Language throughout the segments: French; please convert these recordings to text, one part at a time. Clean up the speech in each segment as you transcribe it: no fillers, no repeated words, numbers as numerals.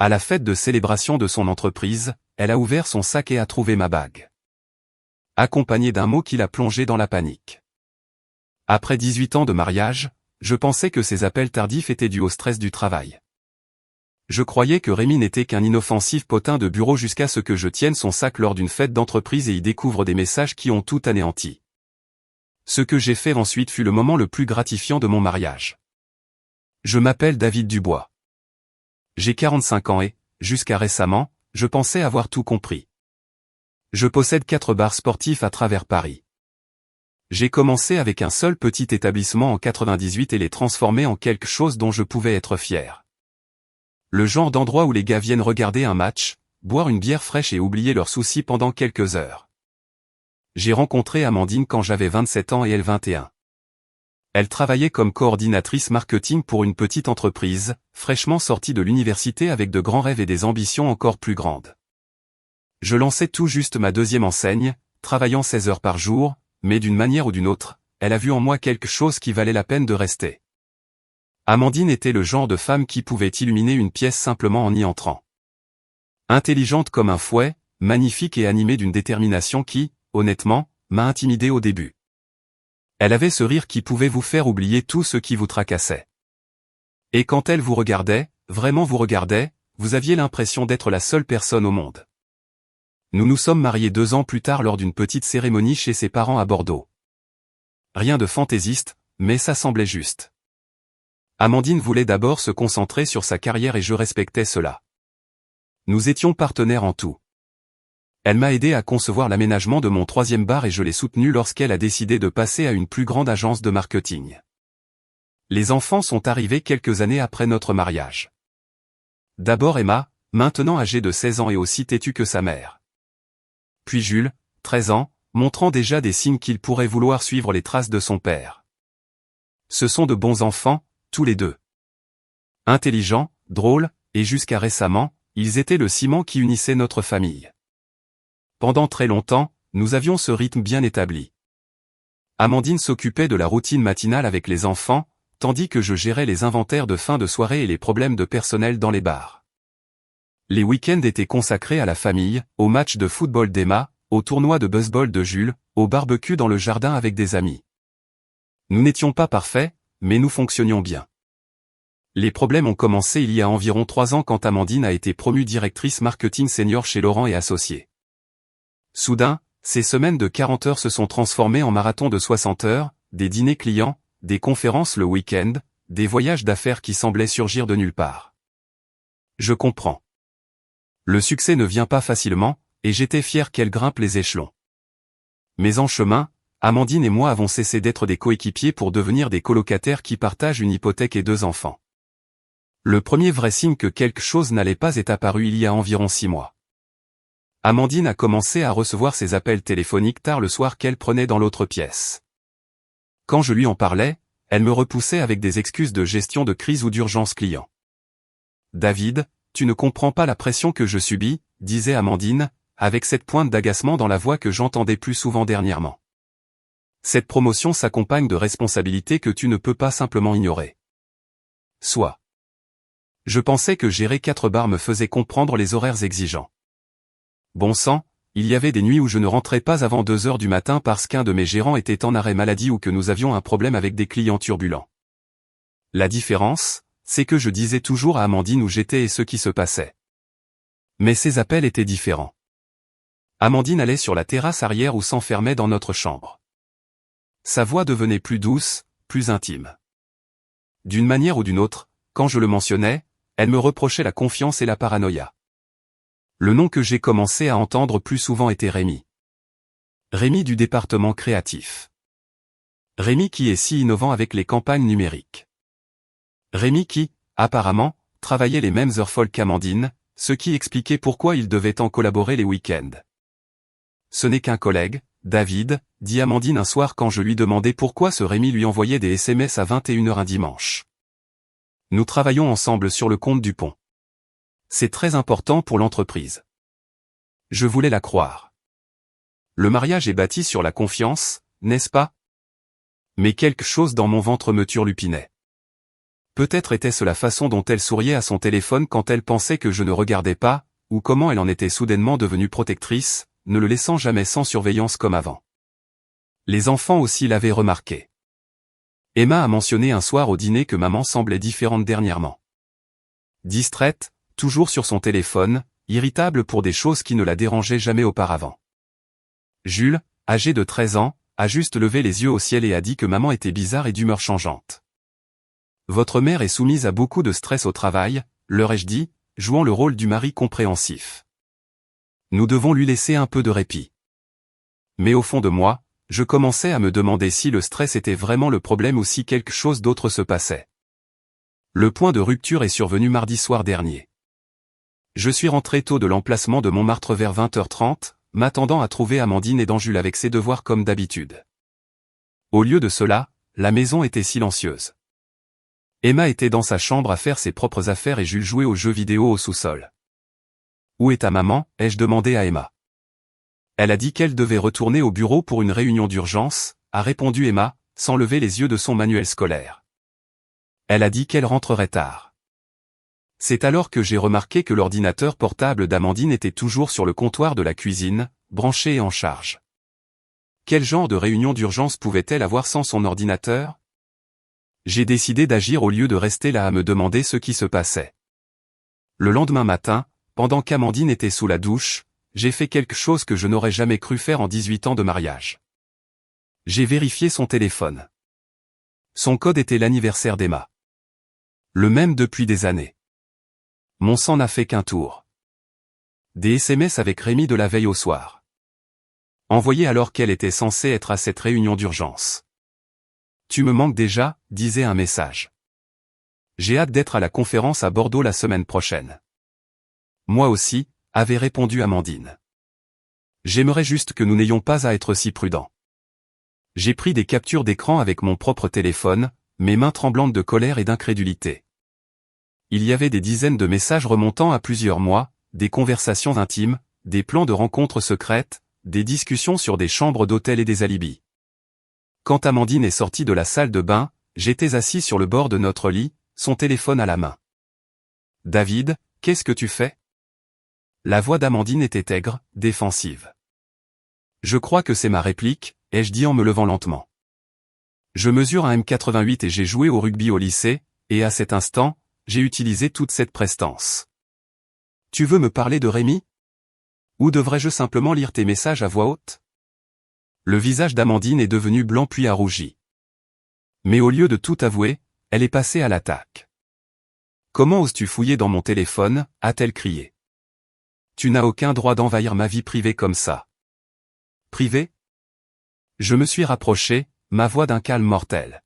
À la fête de célébration de son entreprise, elle a ouvert son sac et a trouvé ma bague. Accompagné d'un mot qui l'a plongée dans la panique. Après 18 ans de mariage, je pensais que ces appels tardifs étaient dus au stress du travail. Je croyais que Rémi n'était qu'un inoffensif potin de bureau jusqu'à ce que je tienne son sac lors d'une fête d'entreprise et y découvre des messages qui ont tout anéanti. Ce que j'ai fait ensuite fut le moment le plus gratifiant de mon mariage. Je m'appelle David Dubois. J'ai 45 ans et, jusqu'à récemment, je pensais avoir tout compris. Je possède 4 bars sportifs à travers Paris. J'ai commencé avec un seul petit établissement en 98 et l'ai transformé en quelque chose dont je pouvais être fier. Le genre d'endroit où les gars viennent regarder un match, boire une bière fraîche et oublier leurs soucis pendant quelques heures. J'ai rencontré Amandine quand j'avais 27 ans et elle 21. Elle travaillait comme coordinatrice marketing pour une petite entreprise, fraîchement sortie de l'université avec de grands rêves et des ambitions encore plus grandes. Je lançais tout juste ma 2e enseigne, travaillant 16 heures par jour, mais d'une manière ou d'une autre, elle a vu en moi quelque chose qui valait la peine de rester. Amandine était le genre de femme qui pouvait illuminer une pièce simplement en y entrant. Intelligente comme un fouet, magnifique et animée d'une détermination qui, honnêtement, m'a intimidé au début. Elle avait ce rire qui pouvait vous faire oublier tout ce qui vous tracassait. Et quand elle vous regardait, vraiment vous regardait, vous aviez l'impression d'être la seule personne au monde. Nous nous sommes mariés 2 ans plus tard lors d'une petite cérémonie chez ses parents à Bordeaux. Rien de fantaisiste, mais ça semblait juste. Amandine voulait d'abord se concentrer sur sa carrière et je respectais cela. Nous étions partenaires en tout. Elle m'a aidé à concevoir l'aménagement de mon 3e bar et je l'ai soutenue lorsqu'elle a décidé de passer à une plus grande agence de marketing. Les enfants sont arrivés quelques années après notre mariage. D'abord Emma, maintenant âgée de 16 ans et aussi têtue que sa mère. Puis Jules, 13 ans, montrant déjà des signes qu'il pourrait vouloir suivre les traces de son père. Ce sont de bons enfants, tous les deux. Intelligents, drôles, et jusqu'à récemment, ils étaient le ciment qui unissait notre famille. Pendant très longtemps, nous avions ce rythme bien établi. Amandine s'occupait de la routine matinale avec les enfants, tandis que je gérais les inventaires de fin de soirée et les problèmes de personnel dans les bars. Les week-ends étaient consacrés à la famille, aux matchs de football d'Emma, au tournoi de baseball de Jules, au barbecue dans le jardin avec des amis. Nous n'étions pas parfaits, mais nous fonctionnions bien. Les problèmes ont commencé il y a environ 3 ans quand Amandine a été promue directrice marketing senior chez Laurent et Associés. Soudain, ces semaines de 40 heures se sont transformées en marathons de 60 heures, des dîners clients, des conférences le week-end, des voyages d'affaires qui semblaient surgir de nulle part. Je comprends. Le succès ne vient pas facilement, et j'étais fier qu'elle grimpe les échelons. Mais en chemin, Amandine et moi avons cessé d'être des coéquipiers pour devenir des colocataires qui partagent une hypothèque et 2 enfants. Le premier vrai signe que quelque chose n'allait pas est apparu il y a environ 6 mois. Amandine a commencé à recevoir ses appels téléphoniques tard le soir qu'elle prenait dans l'autre pièce. Quand je lui en parlais, elle me repoussait avec des excuses de gestion de crise ou d'urgence client. « David, tu ne comprends pas la pression que je subis », disait Amandine, avec cette pointe d'agacement dans la voix que j'entendais plus souvent dernièrement. Cette promotion s'accompagne de responsabilités que tu ne peux pas simplement ignorer. Soit. Je pensais que gérer 4 bars me faisait comprendre les horaires exigeants. Bon sang, il y avait des nuits où je ne rentrais pas avant 2 heures du matin parce qu'un de mes gérants était en arrêt maladie ou que nous avions un problème avec des clients turbulents. La différence, c'est que je disais toujours à Amandine où j'étais et ce qui se passait. Mais ces appels étaient différents. Amandine allait sur la terrasse arrière ou s'enfermait dans notre chambre. Sa voix devenait plus douce, plus intime. D'une manière ou d'une autre, quand je le mentionnais, elle me reprochait la confiance et la paranoïa. Le nom que j'ai commencé à entendre plus souvent était Rémi. Rémi du département créatif. Rémi qui est si innovant avec les campagnes numériques. Rémi qui, apparemment, travaillait les mêmes heures folles qu'Amandine, ce qui expliquait pourquoi il devait tant collaborer les week-ends. Ce n'est qu'un collègue, David, dit Amandine un soir quand je lui demandais pourquoi ce Rémi lui envoyait des SMS à 21 h un dimanche. Nous travaillons ensemble sur le compte du pont. C'est très important pour l'entreprise. Je voulais la croire. Le mariage est bâti sur la confiance, n'est-ce pas? Mais quelque chose dans mon ventre me turlupinait. Peut-être était-ce la façon dont elle souriait à son téléphone quand elle pensait que je ne regardais pas, ou comment elle en était soudainement devenue protectrice, ne le laissant jamais sans surveillance comme avant. Les enfants aussi l'avaient remarqué. Emma a mentionné un soir au dîner que maman semblait différente dernièrement. Distraite, toujours sur son téléphone, irritable pour des choses qui ne la dérangeaient jamais auparavant. Jules, âgé de 13 ans, a juste levé les yeux au ciel et a dit que maman était bizarre et d'humeur changeante. Votre mère est soumise à beaucoup de stress au travail, leur ai-je dit, jouant le rôle du mari compréhensif. Nous devons lui laisser un peu de répit. Mais au fond de moi, je commençais à me demander si le stress était vraiment le problème ou si quelque chose d'autre se passait. Le point de rupture est survenu mardi soir dernier. Je suis rentré tôt de l'emplacement de Montmartre vers 20h30, m'attendant à trouver Amandine et Jules avec ses devoirs comme d'habitude. Au lieu de cela, la maison était silencieuse. Emma était dans sa chambre à faire ses propres affaires et Jules jouait aux jeux vidéo au sous-sol. « Où est ta maman ?» ai-je demandé à Emma. Elle a dit qu'elle devait retourner au bureau pour une réunion d'urgence, a répondu Emma, sans lever les yeux de son manuel scolaire. Elle a dit qu'elle rentrerait tard. C'est alors que j'ai remarqué que l'ordinateur portable d'Amandine était toujours sur le comptoir de la cuisine, branché et en charge. Quel genre de réunion d'urgence pouvait-elle avoir sans son ordinateur ? J'ai décidé d'agir au lieu de rester là à me demander ce qui se passait. Le lendemain matin, pendant qu'Amandine était sous la douche, j'ai fait quelque chose que je n'aurais jamais cru faire en 18 ans de mariage. J'ai vérifié son téléphone. Son code était l'anniversaire d'Emma. Le même depuis des années. Mon sang n'a fait qu'un tour. Des SMS avec Rémi de la veille au soir. Envoyé alors qu'elle était censée être à cette réunion d'urgence. Tu me manques déjà, disait un message. J'ai hâte d'être à la conférence à Bordeaux la semaine prochaine. Moi aussi, avait répondu Amandine. J'aimerais juste que nous n'ayons pas à être si prudents. J'ai pris des captures d'écran avec mon propre téléphone, mes mains tremblantes de colère et d'incrédulité. Il y avait des dizaines de messages remontant à plusieurs mois, des conversations intimes, des plans de rencontres secrètes, des discussions sur des chambres d'hôtel et des alibis. Quand Amandine est sortie de la salle de bain, j'étais assis sur le bord de notre lit, son téléphone à la main. « David, qu'est-ce que tu fais ?» La voix d'Amandine était aigre, défensive. « Je crois que c'est ma réplique, » ai-je dit en me levant lentement. Je mesure un m88 et j'ai joué au rugby au lycée, et à cet instant, j'ai utilisé toute cette prestance. « Tu veux me parler de Rémi ? Ou devrais-je simplement lire tes messages à voix haute ? » Le visage d'Amandine est devenu blanc puis a rougi. Mais au lieu de tout avouer, elle est passée à l'attaque. « Comment oses-tu fouiller dans mon téléphone ?» a-t-elle crié. « Tu n'as aucun droit d'envahir ma vie privée comme ça. » « Privée ? » Je me suis rapproché, ma voix d'un calme mortel.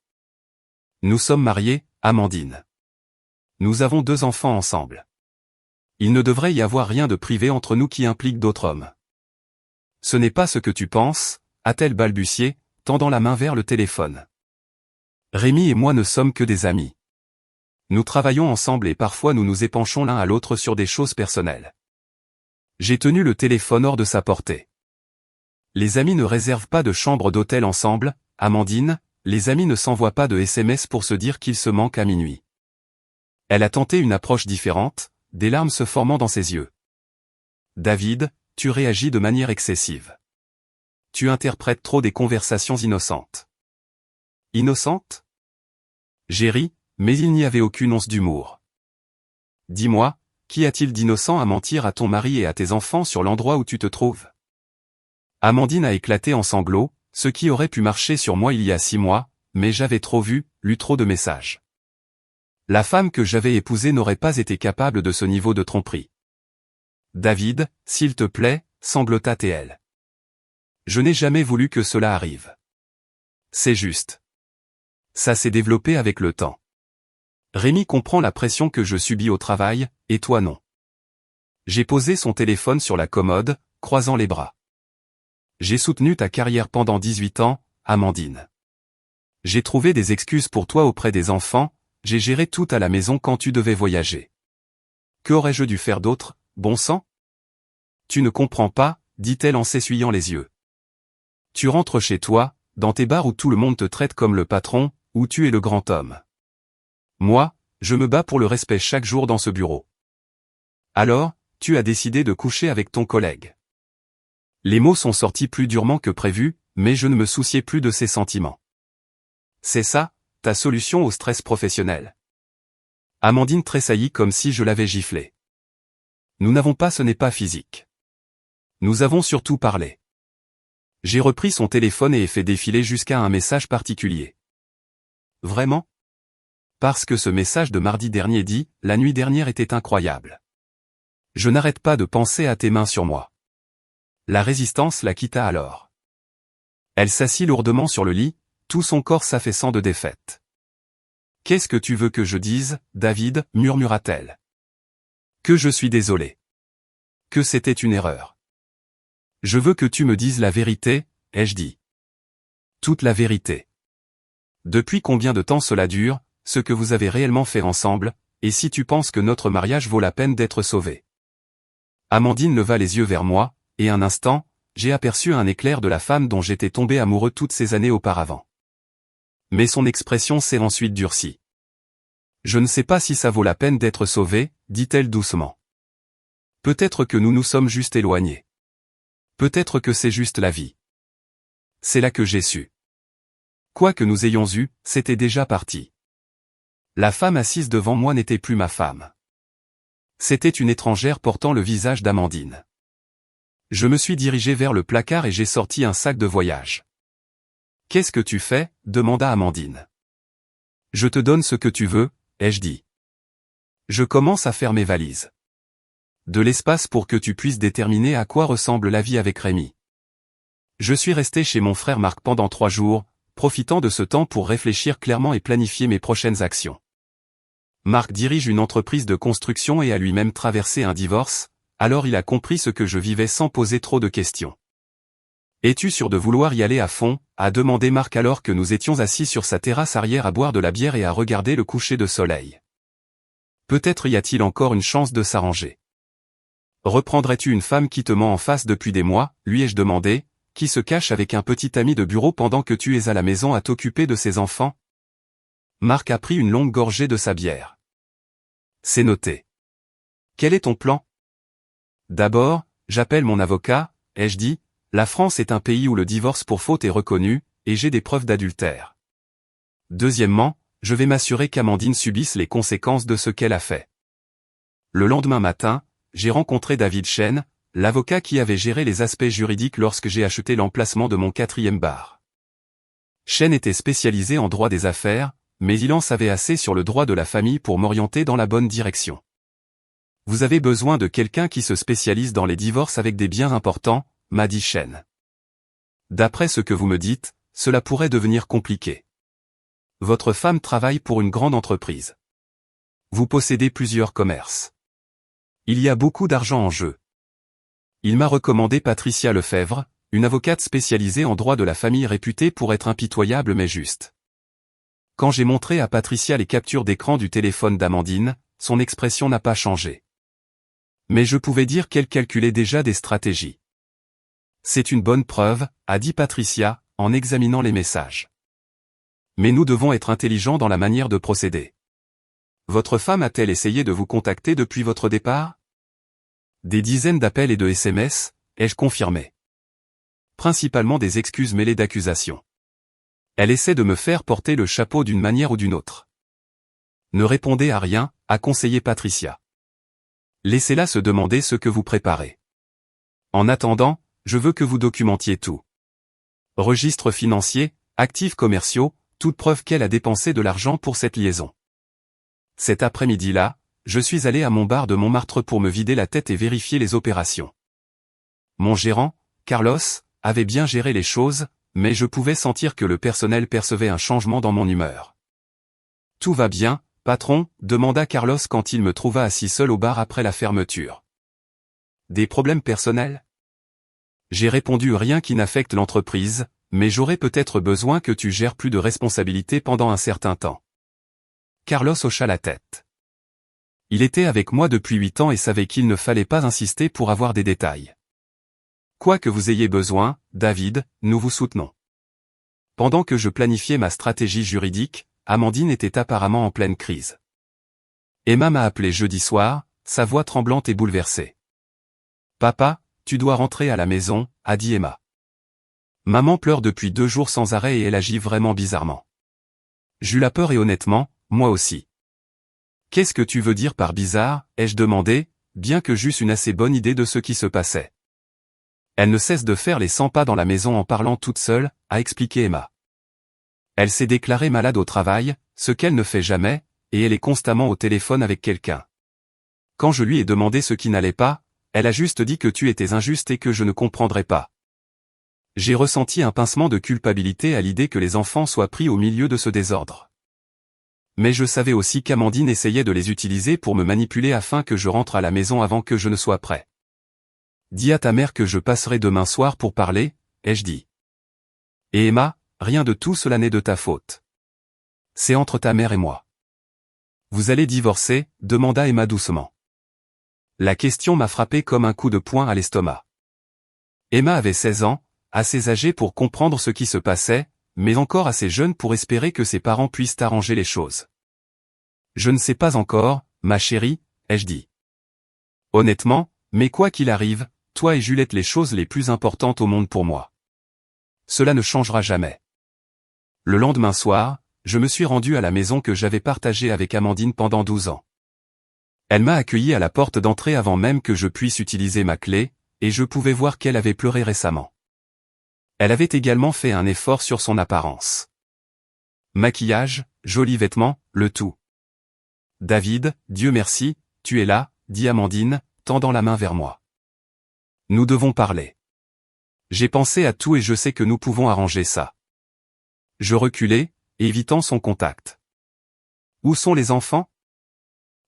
« Nous sommes mariés, Amandine. Nous avons 2 enfants ensemble. Il ne devrait y avoir rien de privé entre nous qui implique d'autres hommes. » « Ce n'est pas ce que tu penses, » a-t-elle balbutié, tendant la main vers le téléphone. « Rémi et moi ne sommes que des amis. Nous travaillons ensemble et parfois nous nous épanchons l'un à l'autre sur des choses personnelles. » J'ai tenu le téléphone hors de sa portée. Les amis ne réservent pas de chambre d'hôtel ensemble, Amandine, les amis ne s'envoient pas de SMS pour se dire qu'ils se manquent à minuit. Elle a tenté une approche différente, des larmes se formant dans ses yeux. David, tu réagis de manière excessive. Tu interprètes trop des conversations innocentes. Innocentes ? J'ai ri, mais il n'y avait aucune once d'humour. Dis-moi, qu'y a-t-il d'innocent à mentir à ton mari et à tes enfants sur l'endroit où tu te trouves ? Amandine a éclaté en sanglots, ce qui aurait pu marcher sur moi il y a 6 mois, mais j'avais trop vu, lu trop de messages. La femme que j'avais épousée n'aurait pas été capable de ce niveau de tromperie. David, s'il te plaît, sanglota TL. Je n'ai jamais voulu que cela arrive. C'est juste. Ça s'est développé avec le temps. Rémi comprend la pression que je subis au travail, et toi non. J'ai posé son téléphone sur la commode, croisant les bras. J'ai soutenu ta carrière pendant 18 ans, Amandine. J'ai trouvé des excuses pour toi auprès des enfants, j'ai géré tout à la maison quand tu devais voyager. Qu'aurais-je dû faire d'autre, bon sang ? Tu ne comprends pas, dit-elle en s'essuyant les yeux. Tu rentres chez toi, dans tes bars où tout le monde te traite comme le patron, où tu es le grand homme. Moi, je me bats pour le respect chaque jour dans ce bureau. Alors, tu as décidé de coucher avec ton collègue. Les mots sont sortis plus durement que prévu, mais je ne me souciais plus de ses sentiments. C'est ça, ta solution au stress professionnel. Amandine tressaillit comme si je l'avais giflée. Nous n'avons pas, ce n'est pas physique. Nous avons surtout parlé. J'ai repris son téléphone et ai fait défiler jusqu'à un message particulier. Vraiment? Parce que ce message de mardi dernier dit, la nuit dernière était incroyable. Je n'arrête pas de penser à tes mains sur moi. La résistance la quitta alors. Elle s'assit lourdement sur le lit, tout son corps s'affaissant de défaite. Qu'est-ce que tu veux que je dise, David, murmura-t-elle. Que je suis désolé. Que c'était une erreur. Je veux que tu me dises la vérité, ai-je dit. Toute la vérité. Depuis combien de temps cela dure, ce que vous avez réellement fait ensemble, et si tu penses que notre mariage vaut la peine d'être sauvé. Amandine leva les yeux vers moi, et un instant, j'ai aperçu un éclair de la femme dont j'étais tombé amoureux toutes ces années auparavant. Mais son expression s'est ensuite durcie. Je ne sais pas si ça vaut la peine d'être sauvé, dit-elle doucement. Peut-être que nous nous sommes juste éloignés. Peut-être que c'est juste la vie. C'est là que j'ai su. Quoi que nous ayons eu, c'était déjà parti. La femme assise devant moi n'était plus ma femme. C'était une étrangère portant le visage d'Amandine. Je me suis dirigé vers le placard et j'ai sorti un sac de voyage. « Qu'est-ce que tu fais » demanda Amandine. « Je te donne ce que tu veux » ai-je dit. Je commence à faire mes valises. De l'espace pour que tu puisses déterminer à quoi ressemble la vie avec Rémi. Je suis resté chez mon frère Marc pendant 3 jours, profitant de ce temps pour réfléchir clairement et planifier mes prochaines actions. Marc dirige une entreprise de construction et a lui-même traversé un divorce, alors il a compris ce que je vivais sans poser trop de questions. « Es-tu sûr de vouloir y aller à fond » a demandé Marc alors que nous étions assis sur sa terrasse arrière à boire de la bière et à regarder le coucher de soleil. Peut-être y a-t-il encore une chance de s'arranger. Reprendrais-tu une femme qui te ment en face depuis des mois, lui ai-je demandé, qui se cache avec un petit ami de bureau pendant que tu es à la maison à t'occuper de ses enfants? Marc a pris une longue gorgée de sa bière. C'est noté. Quel est ton plan? D'abord, j'appelle mon avocat, ai-je dit, la France est un pays où le divorce pour faute est reconnu, et j'ai des preuves d'adultère. Deuxièmement, je vais m'assurer qu'Amandine subisse les conséquences de ce qu'elle a fait. Le lendemain matin, j'ai rencontré David Chen, l'avocat qui avait géré les aspects juridiques lorsque j'ai acheté l'emplacement de mon 4e bar. Chen était spécialisé en droit des affaires, mais il en savait assez sur le droit de la famille pour m'orienter dans la bonne direction. Vous avez besoin de quelqu'un qui se spécialise dans les divorces avec des biens importants, m'a dit Chen. D'après ce que vous me dites, cela pourrait devenir compliqué. Votre femme travaille pour une grande entreprise. Vous possédez plusieurs commerces. Il y a beaucoup d'argent en jeu. Il m'a recommandé Patricia Lefebvre, une avocate spécialisée en droit de la famille réputée pour être impitoyable mais juste. Quand j'ai montré à Patricia les captures d'écran du téléphone d'Amandine, son expression n'a pas changé. Mais je pouvais dire qu'elle calculait déjà des stratégies. C'est une bonne preuve, a dit Patricia, en examinant les messages. Mais nous devons être intelligents dans la manière de procéder. Votre femme a-t-elle essayé de vous contacter depuis votre départ? Des dizaines d'appels et de SMS, ai-je confirmé. Principalement des excuses mêlées d'accusations. Elle essaie de me faire porter le chapeau d'une manière ou d'une autre. Ne répondez à rien, a conseillé Patricia. Laissez-la se demander ce que vous préparez. En attendant, je veux que vous documentiez tout. Registre financier, actifs commerciaux, toute preuve qu'elle a dépensé de l'argent pour cette liaison. Cet après-midi-là, je suis allé à mon bar de Montmartre pour me vider la tête et vérifier les opérations. Mon gérant, Carlos, avait bien géré les choses, mais je pouvais sentir que le personnel percevait un changement dans mon humeur. « Tout va bien, patron ?» demanda Carlos quand il me trouva assis seul au bar après la fermeture. « Des problèmes personnels ?» J'ai répondu rien qui n'affecte l'entreprise, mais j'aurais peut-être besoin que tu gères plus de responsabilités pendant un certain temps. Carlos hocha la tête. Il était avec moi depuis 8 ans et savait qu'il ne fallait pas insister pour avoir des détails. Quoi que vous ayez besoin, David, nous vous soutenons. Pendant que je planifiais ma stratégie juridique, Amandine était apparemment en pleine crise. Emma m'a appelé jeudi soir, sa voix tremblante et bouleversée. « Papa, tu dois rentrer à la maison », a dit Emma. Maman pleure depuis 2 jours sans arrêt et elle agit vraiment bizarrement. J'eus la peur et honnêtement, moi aussi. Qu'est-ce que tu veux dire par bizarre, ai-je demandé, bien que j'eusse une assez bonne idée de ce qui se passait. Elle ne cesse de faire les 100 pas dans la maison en parlant toute seule, a expliqué Emma. Elle s'est déclarée malade au travail, ce qu'elle ne fait jamais, et elle est constamment au téléphone avec quelqu'un. Quand je lui ai demandé ce qui n'allait pas, elle a juste dit que tu étais injuste et que je ne comprendrais pas. J'ai ressenti un pincement de culpabilité à l'idée que les enfants soient pris au milieu de ce désordre. Mais je savais aussi qu'Amandine essayait de les utiliser pour me manipuler afin que je rentre à la maison avant que je ne sois prêt. Dis à ta mère que je passerai demain soir pour parler, ai-je dit. Et Emma, rien de tout cela n'est de ta faute. C'est entre ta mère et moi. Vous allez divorcer, demanda Emma doucement. La question m'a frappé comme un coup de poing à l'estomac. Emma avait 16 ans, assez âgée pour comprendre ce qui se passait, mais encore assez jeune pour espérer que ses parents puissent arranger les choses. Je ne sais pas encore, ma chérie, ai-je dit. Honnêtement, mais quoi qu'il arrive, toi et Juliette les choses les plus importantes au monde pour moi. Cela ne changera jamais. Le lendemain soir, je me suis rendu à la maison que j'avais partagée avec Amandine pendant 12 ans. Elle m'a accueilli à la porte d'entrée avant même que je puisse utiliser ma clé, et je pouvais voir qu'elle avait pleuré récemment. Elle avait également fait un effort sur son apparence. Maquillage, jolis vêtements, le tout. David, Dieu merci, tu es là, dit Amandine, tendant la main vers moi. Nous devons parler. J'ai pensé à tout et je sais que nous pouvons arranger ça. Je reculai, évitant son contact. Où sont les enfants?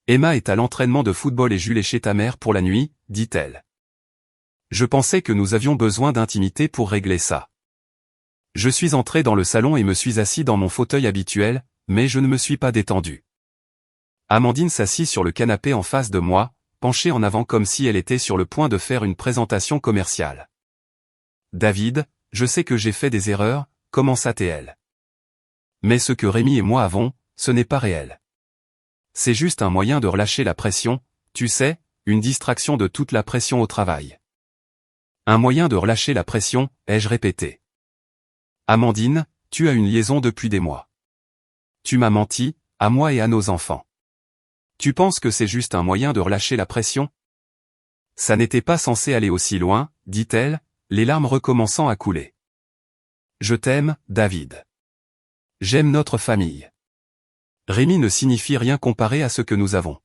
Emma est à l'entraînement de football et Jules est chez ta mère pour la nuit, dit-elle. Je pensais que nous avions besoin d'intimité pour régler ça. Je suis entré dans le salon et me suis assis dans mon fauteuil habituel, mais je ne me suis pas détendu. Amandine s'assit sur le canapé en face de moi, penchée en avant comme si elle était sur le point de faire une présentation commerciale. David, je sais que j'ai fait des erreurs, commença-t-elle. Mais ce que Rémi et moi avons, ce n'est pas réel. C'est juste un moyen de relâcher la pression, tu sais, une distraction de toute la pression au travail. Un moyen de relâcher la pression, ai-je répété. Amandine, tu as une liaison depuis des mois. Tu m'as menti, à moi et à nos enfants. Tu penses que c'est juste un moyen de relâcher la pression? Ça n'était pas censé aller aussi loin, dit-elle, les larmes recommençant à couler. Je t'aime, David. J'aime notre famille. Rémi ne signifie rien comparé à ce que nous avons.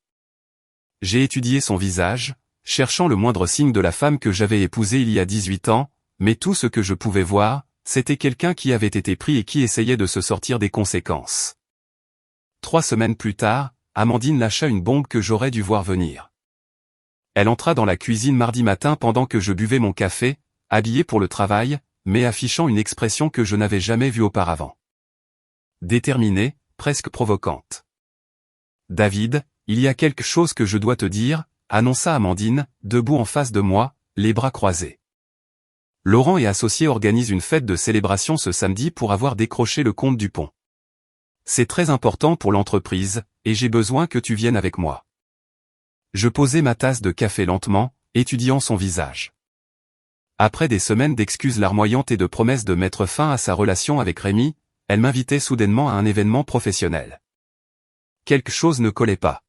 J'ai étudié son visage, cherchant le moindre signe de la femme que j'avais épousée il y a 18 ans, mais tout ce que je pouvais voir, c'était quelqu'un qui avait été pris et qui essayait de se sortir des conséquences. 3 semaines plus tard, Amandine lâcha une bombe que j'aurais dû voir venir. Elle entra dans la cuisine mardi matin pendant que je buvais mon café, habillée pour le travail, mais affichant une expression que je n'avais jamais vue auparavant. Déterminée, presque provocante. David, il y a quelque chose que je dois te dire, annonça Amandine, debout en face de moi, les bras croisés. Laurent et associés organisent une fête de célébration ce samedi pour avoir décroché le compte du pont. C'est très important pour l'entreprise, et j'ai besoin que tu viennes avec moi. Je posai ma tasse de café lentement, étudiant son visage. Après des semaines d'excuses larmoyantes et de promesses de mettre fin à sa relation avec Rémi, elle m'invitait soudainement à un événement professionnel. Quelque chose ne collait pas.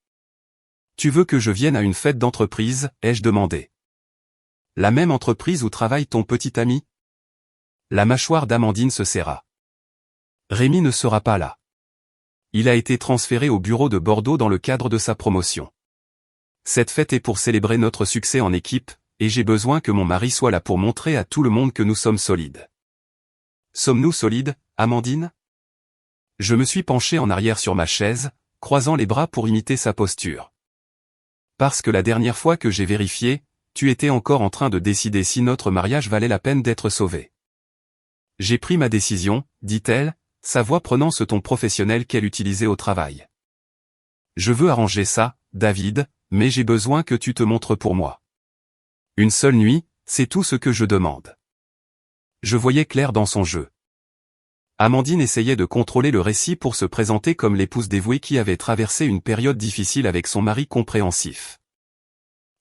Tu veux que je vienne à une fête d'entreprise, ai-je demandé. La même entreprise où travaille ton petit ami? La mâchoire d'Amandine se serra. Rémi ne sera pas là. Il a été transféré au bureau de Bordeaux dans le cadre de sa promotion. Cette fête est pour célébrer notre succès en équipe, et j'ai besoin que mon mari soit là pour montrer à tout le monde que nous sommes solides. Sommes-nous solides, Amandine? Je me suis penché en arrière sur ma chaise, croisant les bras pour imiter sa posture. Parce que la dernière fois que j'ai vérifié, tu étais encore en train de décider si notre mariage valait la peine d'être sauvé. J'ai pris ma décision, dit-elle, sa voix prenant ce ton professionnel qu'elle utilisait au travail. Je veux arranger ça, David, mais j'ai besoin que tu te montres pour moi. Une seule nuit, c'est tout ce que je demande. Je voyais clair dans son jeu. Amandine essayait de contrôler le récit pour se présenter comme l'épouse dévouée qui avait traversé une période difficile avec son mari compréhensif.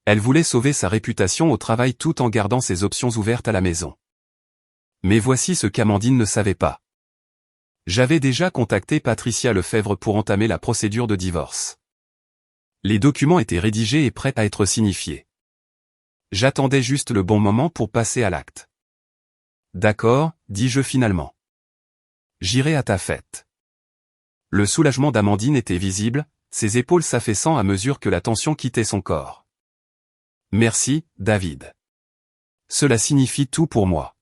Elle voulait sauver sa réputation au travail tout en gardant ses options ouvertes à la maison. Mais voici ce qu'Amandine ne savait pas. J'avais déjà contacté Patricia Lefebvre pour entamer la procédure de divorce. Les documents étaient rédigés et prêts à être signifiés. J'attendais juste le bon moment pour passer à l'acte. D'accord, dis-je finalement. J'irai à ta fête. Le soulagement d'Amandine était visible, ses épaules s'affaissant à mesure que la tension quittait son corps. Merci, David. Cela signifie tout pour moi.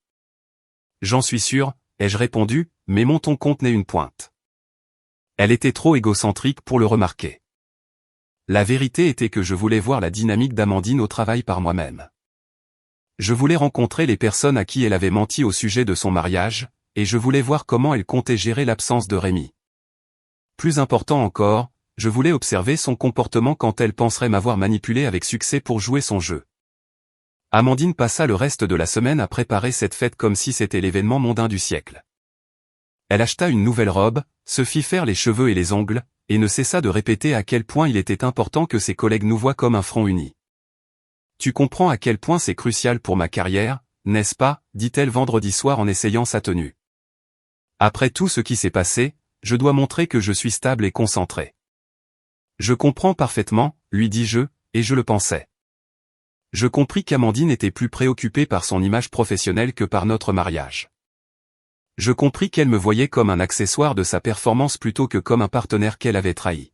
J'en suis sûr, ai-je répondu, mais mon ton contenait une pointe. Elle était trop égocentrique pour le remarquer. La vérité était que je voulais voir la dynamique d'Amandine au travail par moi-même. Je voulais rencontrer les personnes à qui elle avait menti au sujet de son mariage, et je voulais voir comment elle comptait gérer l'absence de Rémi. Plus important encore, je voulais observer son comportement quand elle penserait m'avoir manipulé avec succès pour jouer son jeu. Amandine passa le reste de la semaine à préparer cette fête comme si c'était l'événement mondain du siècle. Elle acheta une nouvelle robe, se fit faire les cheveux et les ongles, et ne cessa de répéter à quel point il était important que ses collègues nous voient comme un front uni. Tu comprends à quel point c'est crucial pour ma carrière, n'est-ce pas, dit-elle vendredi soir en essayant sa tenue. Après tout ce qui s'est passé, je dois montrer que je suis stable et concentré. Je comprends parfaitement, lui dis-je, et je le pensais. Je compris qu'Amandine était plus préoccupée par son image professionnelle que par notre mariage. Je compris qu'elle me voyait comme un accessoire de sa performance plutôt que comme un partenaire qu'elle avait trahi.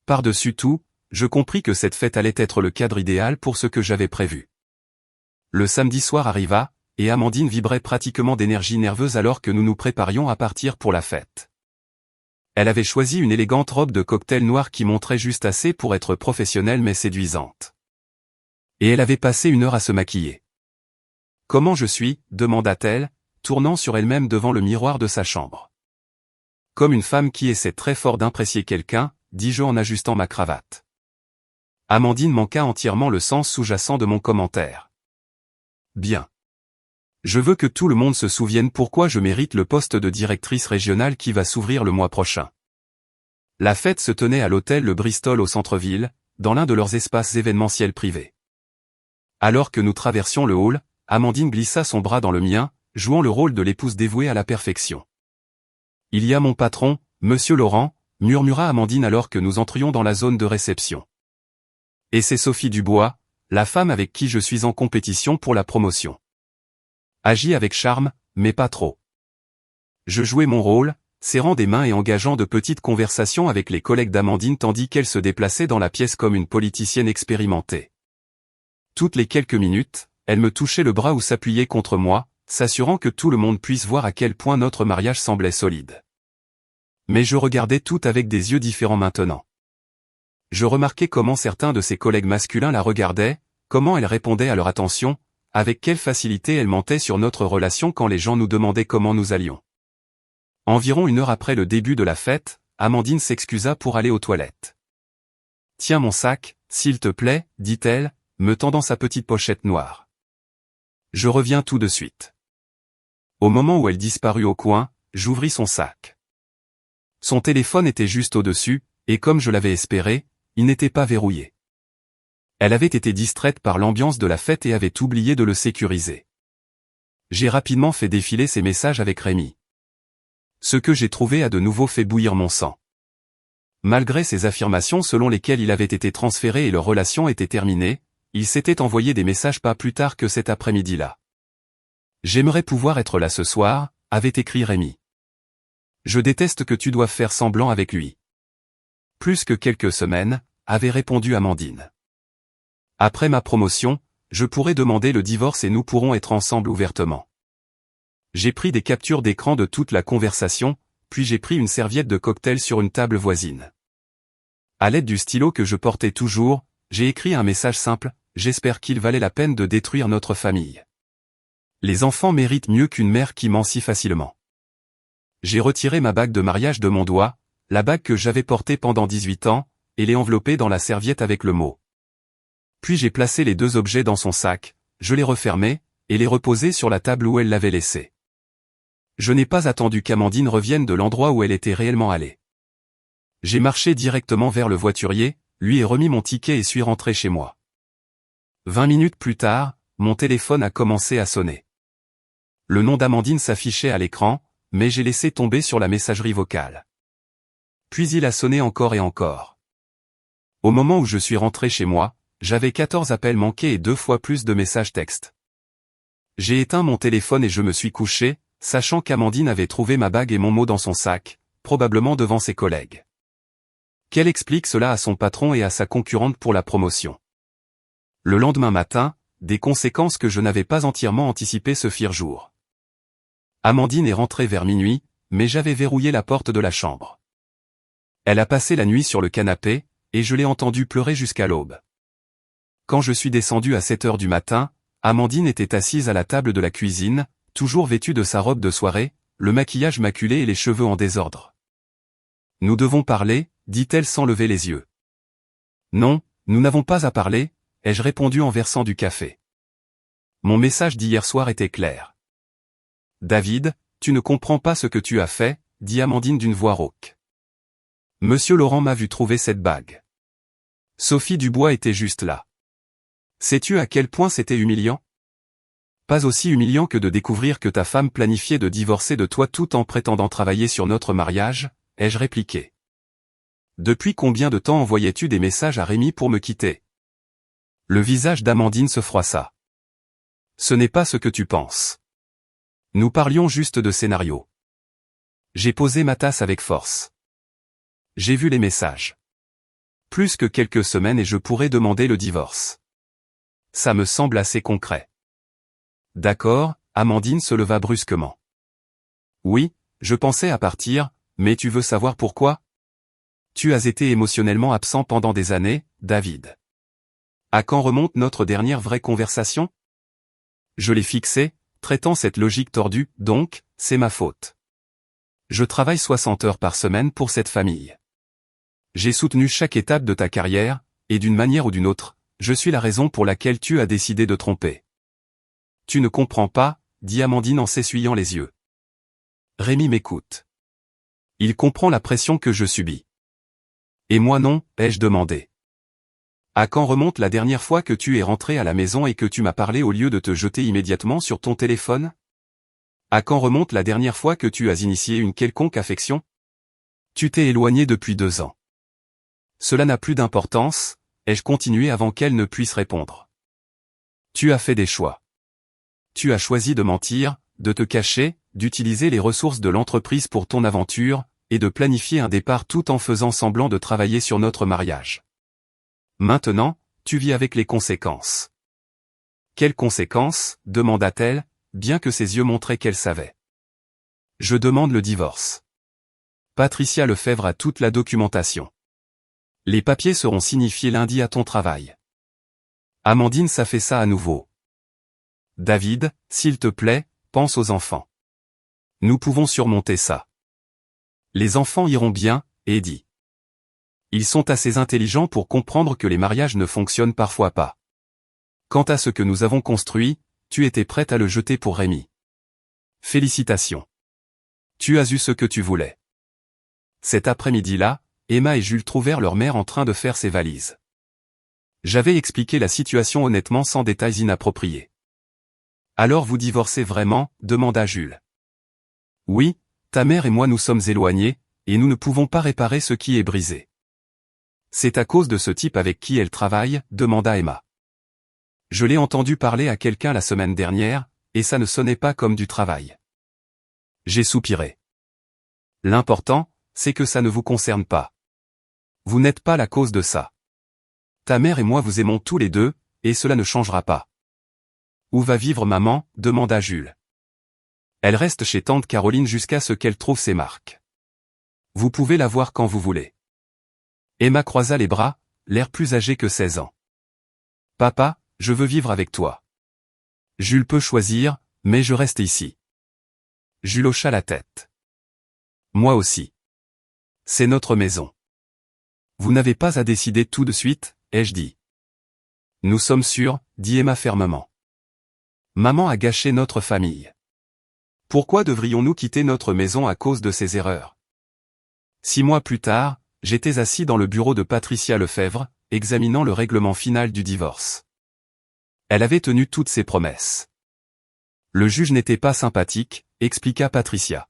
Par-dessus tout, je compris que cette fête allait être le cadre idéal pour ce que j'avais prévu. Le samedi soir arriva, et Amandine vibrait pratiquement d'énergie nerveuse alors que nous nous préparions à partir pour la fête. Elle avait choisi une élégante robe de cocktail noir qui montrait juste assez pour être professionnelle mais séduisante. Et elle avait passé 1 heure à se maquiller. « Comment je suis ?» demanda-t-elle, tournant sur elle-même devant le miroir de sa chambre. « Comme une femme qui essaie très fort d'apprécier quelqu'un », dis-je en ajustant ma cravate. Amandine manqua entièrement le sens sous-jacent de mon commentaire. « Bien. Je veux que tout le monde se souvienne pourquoi je mérite le poste de directrice régionale qui va s'ouvrir le mois prochain. » La fête se tenait à l'hôtel Le Bristol au centre-ville, dans l'un de leurs espaces événementiels privés. Alors que nous traversions le hall, Amandine glissa son bras dans le mien, jouant le rôle de l'épouse dévouée à la perfection. « Il y a mon patron, Monsieur Laurent », murmura Amandine alors que nous entrions dans la zone de réception. « Et c'est Sophie Dubois, la femme avec qui je suis en compétition pour la promotion. » Agis avec charme, mais pas trop. Je jouais mon rôle, serrant des mains et engageant de petites conversations avec les collègues d'Amandine tandis qu'elle se déplaçait dans la pièce comme une politicienne expérimentée. Toutes les quelques minutes, elle me touchait le bras ou s'appuyait contre moi, s'assurant que tout le monde puisse voir à quel point notre mariage semblait solide. Mais je regardais tout avec des yeux différents maintenant. Je remarquais comment certains de ses collègues masculins la regardaient, comment elle répondait à leur attention, avec quelle facilité elle mentait sur notre relation quand les gens nous demandaient comment nous allions. Environ 1 heure après le début de la fête, Amandine s'excusa pour aller aux toilettes. « Tiens mon sac, s'il te plaît, dit-elle, me tendant sa petite pochette noire. Je reviens tout de suite. » Au moment où elle disparut au coin, j'ouvris son sac. Son téléphone était juste au-dessus, et comme je l'avais espéré, il n'était pas verrouillé. Elle avait été distraite par l'ambiance de la fête et avait oublié de le sécuriser. J'ai rapidement fait défiler ses messages avec Rémi. Ce que j'ai trouvé a de nouveau fait bouillir mon sang. Malgré ses affirmations selon lesquelles il avait été transféré et leur relation était terminée, il s'était envoyé des messages pas plus tard que cet après-midi-là. « J'aimerais pouvoir être là ce soir », avait écrit Rémi. « Je déteste que tu doives faire semblant avec lui. » Plus que quelques semaines, avait répondu Amandine. Après ma promotion, je pourrai demander le divorce et nous pourrons être ensemble ouvertement. J'ai pris des captures d'écran de toute la conversation, puis j'ai pris une serviette de cocktail sur une table voisine. À l'aide du stylo que je portais toujours, j'ai écrit un message simple, j'espère qu'il valait la peine de détruire notre famille. Les enfants méritent mieux qu'une mère qui ment si facilement. J'ai retiré ma bague de mariage de mon doigt, la bague que j'avais portée pendant 18 ans, et l'ai enveloppée dans la serviette avec le mot. Puis j'ai placé les 2 objets dans son sac, je les refermai, et les reposai sur la table où elle l'avait laissé. Je n'ai pas attendu qu'Amandine revienne de l'endroit où elle était réellement allée. J'ai marché directement vers le voiturier, lui ai remis mon ticket et suis rentré chez moi. 20 minutes plus tard, mon téléphone a commencé à sonner. Le nom d'Amandine s'affichait à l'écran, mais j'ai laissé tomber sur la messagerie vocale. Puis il a sonné encore et encore. Au moment où je suis rentré chez moi, j'avais 14 appels manqués et 2 fois plus de messages textes. J'ai éteint mon téléphone et je me suis couché, sachant qu'Amandine avait trouvé ma bague et mon mot dans son sac, probablement devant ses collègues. Qu'elle explique cela à son patron et à sa concurrente pour la promotion. Le lendemain matin, des conséquences que je n'avais pas entièrement anticipées se firent jour. Amandine est rentrée vers minuit, mais j'avais verrouillé la porte de la chambre. Elle a passé la nuit sur le canapé, et je l'ai entendue pleurer jusqu'à l'aube. Quand je suis descendu à 7 heures du matin, Amandine était assise à la table de la cuisine, toujours vêtue de sa robe de soirée, le maquillage maculé et les cheveux en désordre. « Nous devons parler », dit-elle sans lever les yeux. « Non, nous n'avons pas à parler », ai-je répondu en versant du café. Mon message d'hier soir était clair. « David, tu ne comprends pas ce que tu as fait », dit Amandine d'une voix rauque. « Monsieur Laurent m'a vu trouver cette bague. Sophie Dubois était juste là. Sais-tu à quel point c'était humiliant ? Pas aussi humiliant que de découvrir que ta femme planifiait de divorcer de toi tout en prétendant travailler sur notre mariage, ai-je répliqué. Depuis combien de temps envoyais-tu des messages à Rémi pour me quitter ? Le visage d'Amandine se froissa. Ce n'est pas ce que tu penses. Nous parlions juste de scénario. J'ai posé ma tasse avec force. J'ai vu les messages. Plus que quelques semaines et je pourrais demander le divorce. Ça me semble assez concret. D'accord, Amandine se leva brusquement. Oui, je pensais à partir, mais tu veux savoir pourquoi ? Tu as été émotionnellement absent pendant des années, David. À quand remonte notre dernière vraie conversation ? Je l'ai fixée, traitant cette logique tordue, donc, c'est ma faute. Je travaille 60 heures par semaine pour cette famille. J'ai soutenu chaque étape de ta carrière, et d'une manière ou d'une autre, je suis la raison pour laquelle tu as décidé de tromper. Tu ne comprends pas, dit Amandine en s'essuyant les yeux. Rémi m'écoute. Il comprend la pression que je subis. Et moi non, ai-je demandé. À quand remonte la dernière fois que tu es rentré à la maison et que tu m'as parlé au lieu de te jeter immédiatement sur ton téléphone ? À quand remonte la dernière fois que tu as initié une quelconque affection ? Tu t'es éloigné depuis 2 ans. Cela n'a plus d'importance, ai-je continué avant qu'elle ne puisse répondre. Tu as fait des choix. Tu as choisi de mentir, de te cacher, d'utiliser les ressources de l'entreprise pour ton aventure, et de planifier un départ tout en faisant semblant de travailler sur notre mariage. Maintenant, tu vis avec les conséquences. Quelles conséquences ? Demanda-t-elle, bien que ses yeux montraient qu'elle savait. Je demande le divorce. Patricia Lefebvre a toute la documentation. Les papiers seront signifiés lundi à ton travail. Amandine s'affaissa à nouveau. David, s'il te plaît, pense aux enfants. Nous pouvons surmonter ça. Les enfants iront bien, Eddie. Ils sont assez intelligents pour comprendre que les mariages ne fonctionnent parfois pas. Quant à ce que nous avons construit, tu étais prête à le jeter pour Rémi. Félicitations. Tu as eu ce que tu voulais. Cet après-midi-là, Emma et Jules trouvèrent leur mère en train de faire ses valises. J'avais expliqué la situation honnêtement sans détails inappropriés. Alors vous divorcez vraiment ? Demanda Jules. Oui, ta mère et moi nous sommes éloignés, et nous ne pouvons pas réparer ce qui est brisé. C'est à cause de ce type avec qui elle travaille ? Demanda Emma. Je l'ai entendu parler à quelqu'un la semaine dernière, et ça ne sonnait pas comme du travail. J'ai soupiré. L'important, c'est que ça ne vous concerne pas. Vous n'êtes pas la cause de ça. Ta mère et moi vous aimons tous les deux, et cela ne changera pas. Où va vivre maman ? Demanda Jules. Elle reste chez tante Caroline jusqu'à ce qu'elle trouve ses marques. Vous pouvez la voir quand vous voulez. Emma croisa les bras, l'air plus âgé que 16 ans. Papa, je veux vivre avec toi. Jules peut choisir, mais je reste ici. Jules hocha la tête. Moi aussi. C'est notre maison. Vous n'avez pas à décider tout de suite, ai-je dit. Nous sommes sûrs, dit Emma fermement. Maman a gâché notre famille. Pourquoi devrions-nous quitter notre maison à cause de ces erreurs? 6 mois plus tard, j'étais assis dans le bureau de Patricia Lefebvre, examinant le règlement final du divorce. Elle avait tenu toutes ses promesses. Le juge n'était pas sympathique, expliqua Patricia.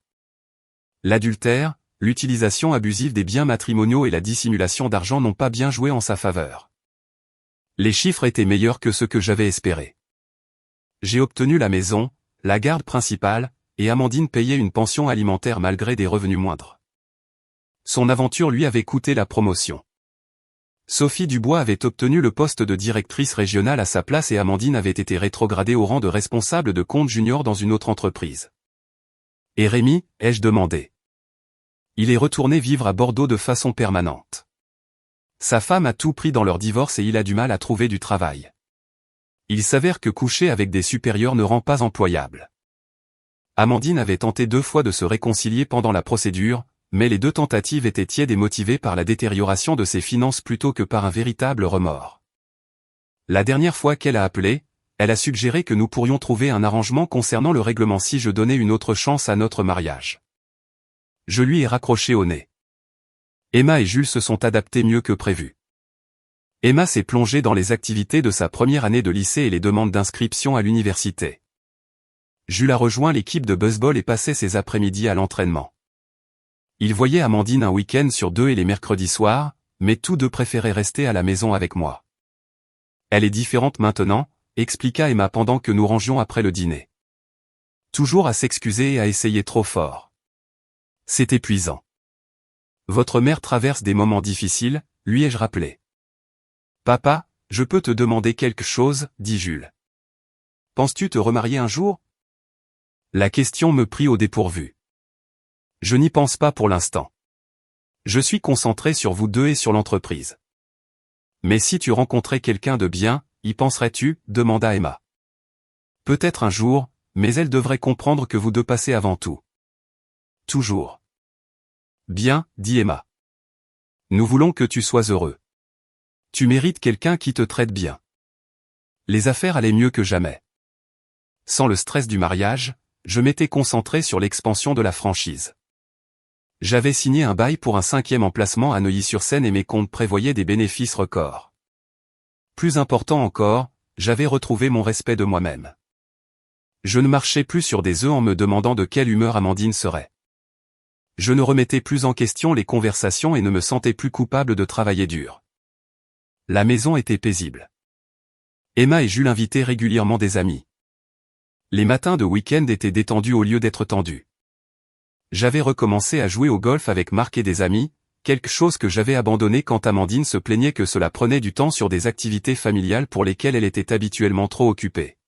L'adultère, l'utilisation abusive des biens matrimoniaux et la dissimulation d'argent n'ont pas bien joué en sa faveur. Les chiffres étaient meilleurs que ce que j'avais espéré. J'ai obtenu la maison, la garde principale, et Amandine payait une pension alimentaire malgré des revenus moindres. Son aventure lui avait coûté la promotion. Sophie Dubois avait obtenu le poste de directrice régionale à sa place et Amandine avait été rétrogradée au rang de responsable de compte junior dans une autre entreprise. Et Rémi, ai-je demandé. Il est retourné vivre à Bordeaux de façon permanente. Sa femme a tout pris dans leur divorce et il a du mal à trouver du travail. Il s'avère que coucher avec des supérieurs ne rend pas employable. Amandine avait tenté 2 fois de se réconcilier pendant la procédure, mais les 2 tentatives étaient tièdes et motivées par la détérioration de ses finances plutôt que par un véritable remords. La dernière fois qu'elle a appelé, elle a suggéré que nous pourrions trouver un arrangement concernant le règlement si je donnais une autre chance à notre mariage. Je lui ai raccroché au nez. Emma et Jules se sont adaptés mieux que prévu. Emma s'est plongée dans les activités de sa première année de lycée et les demandes d'inscription à l'université. Jules a rejoint l'équipe de baseball et passait ses après-midi à l'entraînement. Il voyait Amandine un week-end sur 2 et les mercredis soirs, mais tous 2 préféraient rester à la maison avec moi. Elle est différente maintenant, expliqua Emma pendant que nous rangions après le dîner. Toujours à s'excuser et à essayer trop fort. C'est épuisant. Votre mère traverse des moments difficiles, lui ai-je rappelé. Papa, je peux te demander quelque chose, dit Jules. Penses-tu te remarier un jour? La question me prit au dépourvu. Je n'y pense pas pour l'instant. Je suis concentré sur vous 2 et sur l'entreprise. Mais si tu rencontrais quelqu'un de bien, y penserais-tu? Demanda Emma. Peut-être un jour, mais elle devrait comprendre que vous 2 passez avant tout. Toujours. Bien, dit Emma. Nous voulons que tu sois heureux. Tu mérites quelqu'un qui te traite bien. Les affaires allaient mieux que jamais. Sans le stress du mariage, je m'étais concentré sur l'expansion de la franchise. J'avais signé un bail pour un 5e emplacement à Neuilly-sur-Seine et mes comptes prévoyaient des bénéfices records. Plus important encore, j'avais retrouvé mon respect de moi-même. Je ne marchais plus sur des œufs en me demandant de quelle humeur Amandine serait. Je ne remettais plus en question les conversations et ne me sentais plus coupable de travailler dur. La maison était paisible. Emma et Jules invitaient régulièrement des amis. Les matins de week-end étaient détendus au lieu d'être tendus. J'avais recommencé à jouer au golf avec Marc et des amis, quelque chose que j'avais abandonné quand Amandine se plaignait que cela prenait du temps sur des activités familiales pour lesquelles elle était habituellement trop occupée.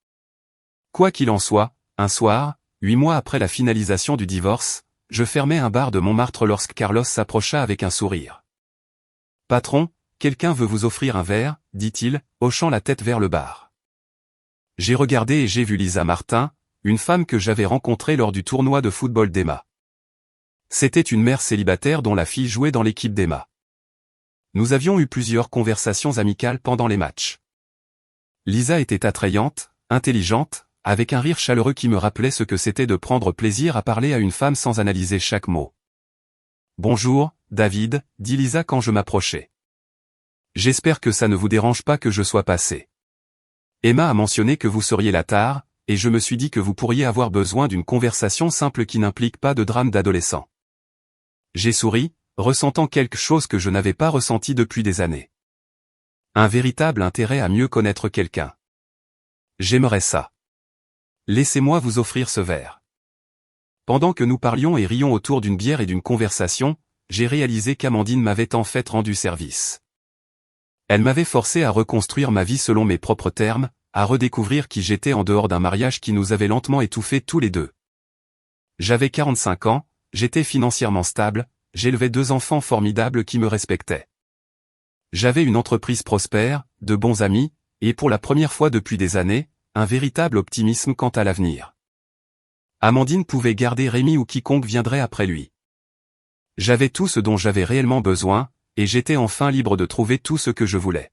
Quoi qu'il en soit, un soir, 8 mois après la finalisation du divorce, je fermais un bar de Montmartre lorsque Carlos s'approcha avec un sourire. « Patron, quelqu'un veut vous offrir un verre, dit-il, hochant la tête vers le bar. J'ai regardé et j'ai vu Lisa Martin, une femme que j'avais rencontrée lors du tournoi de football d'Emma. C'était une mère célibataire dont la fille jouait dans l'équipe d'Emma. Nous avions eu plusieurs conversations amicales pendant les matchs. Lisa était attrayante, intelligente, avec un rire chaleureux qui me rappelait ce que c'était de prendre plaisir à parler à une femme sans analyser chaque mot. « Bonjour, David, dit Lisa quand je m'approchai. J'espère que ça ne vous dérange pas que je sois passé. Emma a mentionné que vous seriez là tard, et je me suis dit que vous pourriez avoir besoin d'une conversation simple qui n'implique pas de drame d'adolescent. » J'ai souri, ressentant quelque chose que je n'avais pas ressenti depuis des années. Un véritable intérêt à mieux connaître quelqu'un. J'aimerais ça. Laissez-moi vous offrir ce verre. Pendant que nous parlions et rions autour d'une bière et d'une conversation, j'ai réalisé qu'Amandine m'avait en fait rendu service. Elle m'avait forcé à reconstruire ma vie selon mes propres termes, à redécouvrir qui j'étais en dehors d'un mariage qui nous avait lentement étouffés tous les 2. J'avais 45 ans, j'étais financièrement stable, j'élevais 2 enfants formidables qui me respectaient. J'avais une entreprise prospère, de bons amis, et pour la première fois depuis des années, un véritable optimisme quant à l'avenir. Amandine pouvait garder Rémi ou quiconque viendrait après lui. J'avais tout ce dont j'avais réellement besoin, et j'étais enfin libre de trouver tout ce que je voulais.